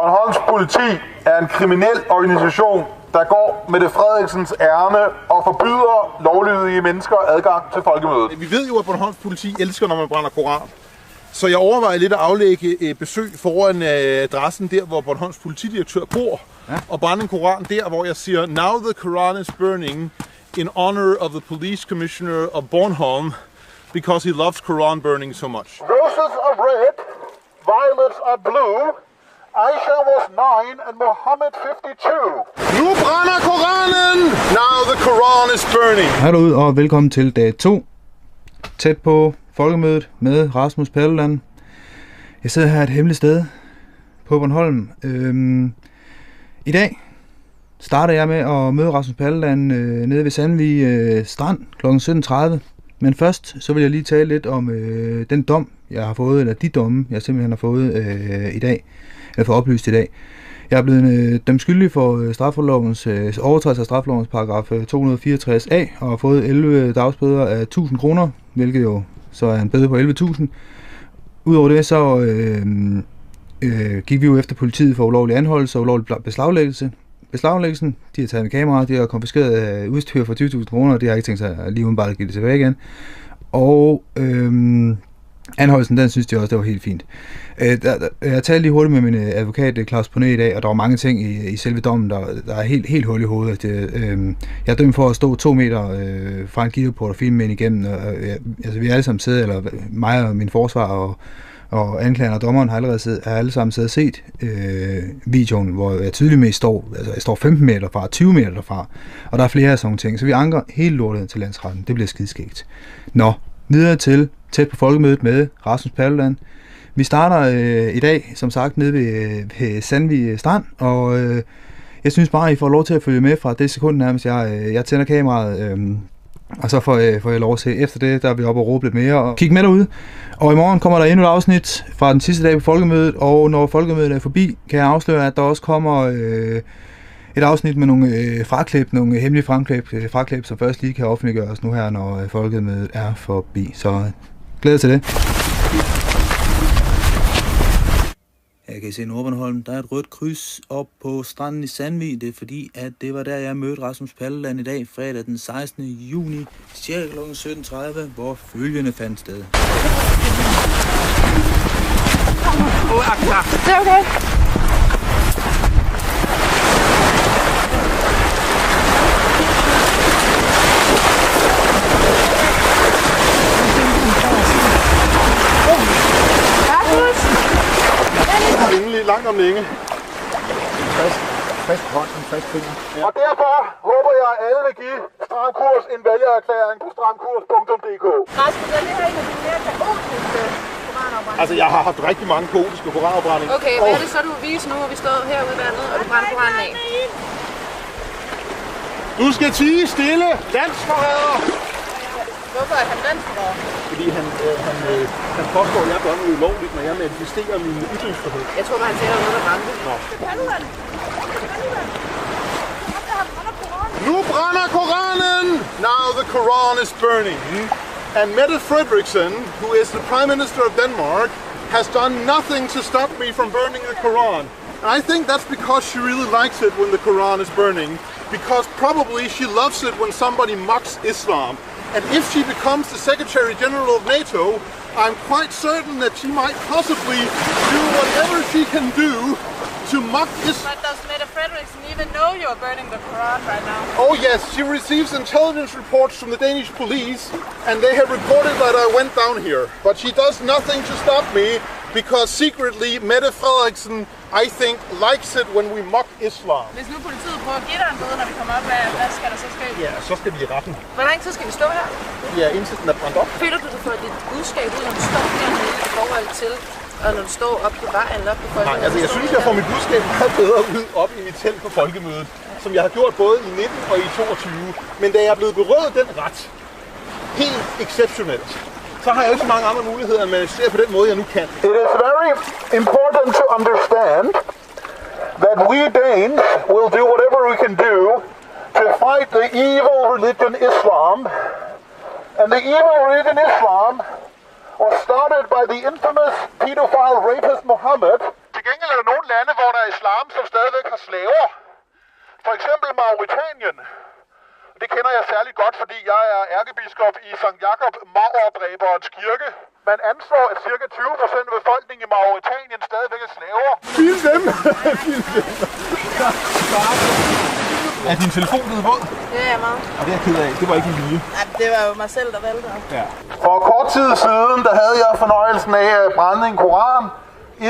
Bornholms politi er en kriminel organisation, der går Mette Frederiksens ærne og forbyder lovlydige mennesker adgang til folkemødet. Vi ved jo, at Bornholms politi elsker, når man brænder koran. Så jeg overvejer lidt at aflægge besøg foran adressen der, hvor Bornholms politidirektør bor, og brænde en koran der, hvor jeg siger, "Now the Quran is burning in honor of the police commissioner of Bornholm, because he loves Quran burning so much." Roses are red, violets are blue. Aisha was 9 and Mohammed 52. Nu brænder Koranen! Now the Quran is burning. Hej derude, og velkommen til dag 2. Tæt på folkemødet med Rasmus Paludan. Jeg sidder her et hemmeligt sted på Bornholm. I dag starter jeg med at møde Rasmus Paludan nede ved Sandvig Strand kl. 17.30. Men først så vil jeg lige tale lidt om den dom, jeg har fået, eller de domme, jeg simpelthen har fået i dag, eller for oplyst i dag. Jeg er blevet dømt skyldig for straffelovens overtrædelse af straffelovens paragraf 264a og har fået 11 dagsbøder af 1.000 kroner, hvilket jo så er en bøde på 11.000. Udover det så gik vi jo efter politiet for ulovlig anholdelse og ulovlig beslaglæggelse. Beslaglæggelsen, de har taget med kamera, de har konfiskeret udstyr for 20.000 kroner, og de har ikke tænkt sig lige umiddelbart at give det tilbage igen. Og anholdelsen, den synes de også, det var helt fint. Jeg talte lige hurtigt med min advokat, Claus Poné, i dag, og der var mange ting i selve dommen, der er helt hul i hovedet. Jeg er dømt for at stå 2 meter fra en kildeport og filme med igennem. Vi er alle sammen siddet, eller mig og min forsvar og anklageren og dommeren har alle sammen siddet og set videoen, hvor jeg tydeligvis står, altså jeg står 15 meter fra, 20 meter derfra, og der er flere af sådan ting, så vi anker helt lortet til landsretten. Det bliver skidskægt. Nå, videre til tæt på folkemødet med Rasmus Paludan. Vi starter i dag, som sagt, nede ved Sandvig Strand, og jeg synes bare, I får lov til at følge med fra det sekund nærmest, jeg tænder kameraet, og så får jeg lov at se. Efter det, der er vi oppe og råbe lidt mere og kigge med derude. Og i morgen kommer der endnu et afsnit fra den sidste dag på folkemødet, og når folkemødet er forbi, kan jeg afsløre, at der også kommer et afsnit med nogle fraklip, nogle hemmelige fraklip, som først lige kan offentliggøres nu her, når folkemødet er forbi. Så glæder til det. Jeg kan se Nordbornholm. Der er et rødt kryds op på stranden i Sandvig. Det er fordi, at det var der, jeg mødte Rasmus Paludan i dag, fredag den 16. juni, cirka kl. 17.30, hvor følgende fandt sted. Det er okay. Langt om længe. Frisk hånd og frisk finger. Ja. Og derfor håber jeg, at alle vil give Stram Kurs en vælgererklæring på stramkurs.dk. Rasmus, er det her en af de mere kaotiske koranafbrændinger? Altså, jeg har haft rigtig mange kaotiske koranafbrændinger. Okay, hvad er det så, du vil vise nu, hvor vi står herude i vandet, og du brænder koranen af? Du skal tie stille, landsforræder! Hvorfor er han landsforræder? Fordi han påstår, at jeg gør noget ulovligt, når jeg manifesterer min ytringsfrihed. Jeg tror, han siger noget, der brændte. Paludan! Nu brænder Koranen! Now the Quran is burning. And Mette Frederiksen, who is the Prime Minister of Denmark, has done nothing to stop me from burning the Quran. And I think that's because she really likes it when the Quran is burning. Because probably she loves it when somebody mocks Islam. And if she becomes the Secretary General of NATO, I'm quite certain that she might possibly do whatever she can do to mock Islam. But does Mette Frederiksen even know you're burning the Quran right now? Oh yes, she receives intelligence reports from the Danish police, and they have reported that I went down here. But she does nothing to stop me, because secretly Mette Frederiksen, I think, likes it when we mock Islam. Hvis nu politiet prøver at give dig en bøde, når vi kommer op, hvad skal der så ske? Ja, så skal vi i retten. Hvor lang tid skal vi stå her? Ja, indtil den er brændt op. Føler du dig for dit budskab ud, når du står dernede i forhold til, og når du står op på vejen eller op på folkemødet? Nej, altså jeg synes, jeg får mit budskab meget bedre ud op i mit telt på folkemødet, som jeg har gjort både i 19 og i 22. Men da jeg er blevet berøvet den ret, helt exceptionelt, så har jeg ikke så mange andre muligheder, end at se på den måde, jeg nu kan. It is very important to understand that we Danes will do whatever we can do to fight the evil religion Islam. And the evil religion Islam was started by the infamous pedophile rapist Muhammad, gengæld er der nogle lande, hvor der er islam, som stadigvæk har slaver. For eksempel Mauretanien. Det kender jeg særligt godt, fordi jeg er ærkebiskop i Sankt Jakob Mauerdræberens kirke. Man anslår, at ca. 20% af befolkningen i Mauretanien stadigvæk er slaver. Film dem! Er din telefon blevet våd? Det er jeg meget. Og det er jeg ked af. Det var ikke en vilje. Ja, det var jo mig selv, der valgte det. Ja. For kort tid siden, der havde jeg fornøjelsen af at brænde en koran.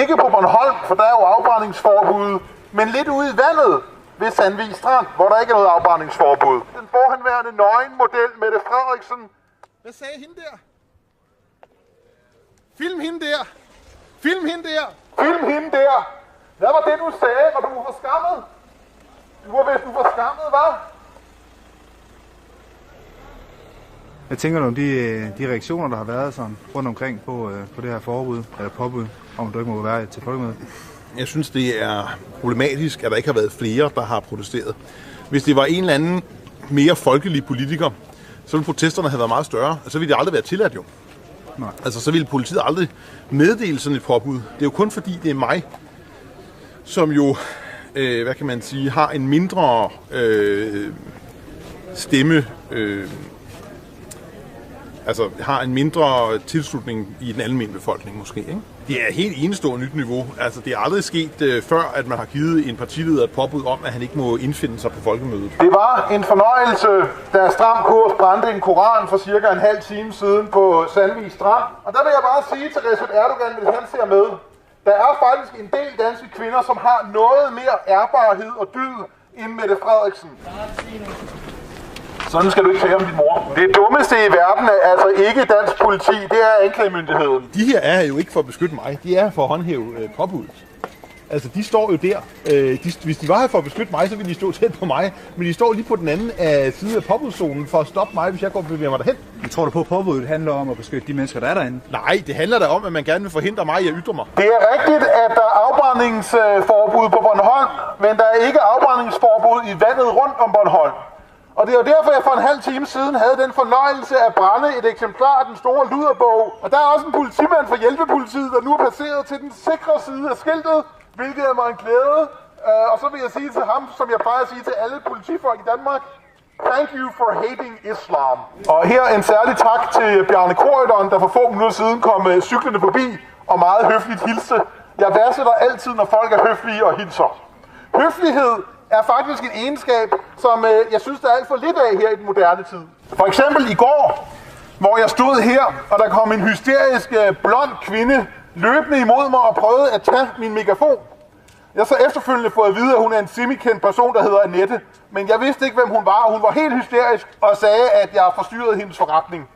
Ikke på Bornholm, for der er jo afbrændingsforbud, men lidt ude i vandet ved Sandvig Strand, hvor der ikke er noget afbrændingsforbud. Den forhenværende nøgenmodel Mette Frederiksen. Hvad sagde hende der? Film hende der! Film hende der! Film hende der! Hvad var det, du sagde, når du var forskammet? Du var vist forskammet, hva'? Jeg tænker om de reaktioner, der har været sådan rundt omkring på det her forbud, eller påbud, om du ikke må være til folkemødet? Jeg synes, det er problematisk, at der ikke har været flere, der har protesteret. Hvis det var en eller anden mere folkelig politiker, så ville protesterne have været meget større, og så ville det aldrig være tilladt jo. Nej. Altså, så ville politiet aldrig meddele sådan et påbud. Det er jo kun fordi, det er mig, som jo, hvad kan man sige, har en mindre stemme, altså har en mindre tilslutning i den almindelige befolkning måske, ikke? Det er helt enestående nyt niveau. Altså, det er aldrig sket før, at man har givet en partileder et påbud om, at han ikke må indfinde sig på folkemødet. Det var en fornøjelse, da Stram Kurs brændte en koran for cirka en halv time siden på Sandvig Strand. Og der vil jeg bare sige til Recep Erdogan, hvis han ser med, der er faktisk en del danske kvinder, som har noget mere ærbarhed og dyd end Mette Frederiksen. Sådan skal du ikke tale om din mor. Det dummeste i verden er altså ikke dansk politi, det er anklagemyndigheden. De her er jo ikke for at beskytte mig, de er for at håndhæve påbuddet. Altså, de står jo der. Hvis de var her for at beskytte mig, så ville de stå tæt på mig. Men de står lige på den anden side af påbudszonen for at stoppe mig, hvis jeg går og bevæger mig derhen. Jeg tror du på, at påbuddet handler om at beskytte de mennesker, der er derinde? Nej, det handler da om, at man gerne vil forhindre mig i at ytre mig. Det er rigtigt, at der er afbrændingsforbud på Bornholm, men der er ikke afbrændingsforbud i vandet rundt om Bornholm. Og det er jo derfor, jeg for en halv time siden havde den fornøjelse at brænde et eksemplar af den store luderbog. Og der er også en politimand fra Hjælpepolitiet, der nu er passeret til den sikre side af skiltet, hvilket er mig en glæde. Og så vil jeg sige til ham, som jeg plejer at sige til alle politifolk i Danmark, thank you for hating Islam. Og her en særlig tak til Bjarne Corydon, der for få minutter siden kom cyklende forbi og meget høfligt hilste. Jeg værdsætter altid, når folk er høflige og hilser. Høflighed er faktisk en egenskab, som jeg synes, der er alt for lidt af her i den moderne tid. For eksempel i går, hvor jeg stod her, og der kom en hysterisk blond kvinde løbende imod mig og prøvede at tage min megafon. Jeg så efterfølgende fået at vide, at hun er en semikendt person, der hedder Annette. Men jeg vidste ikke, hvem hun var, og hun var helt hysterisk og sagde, at jeg forstyrrede hendes forretning.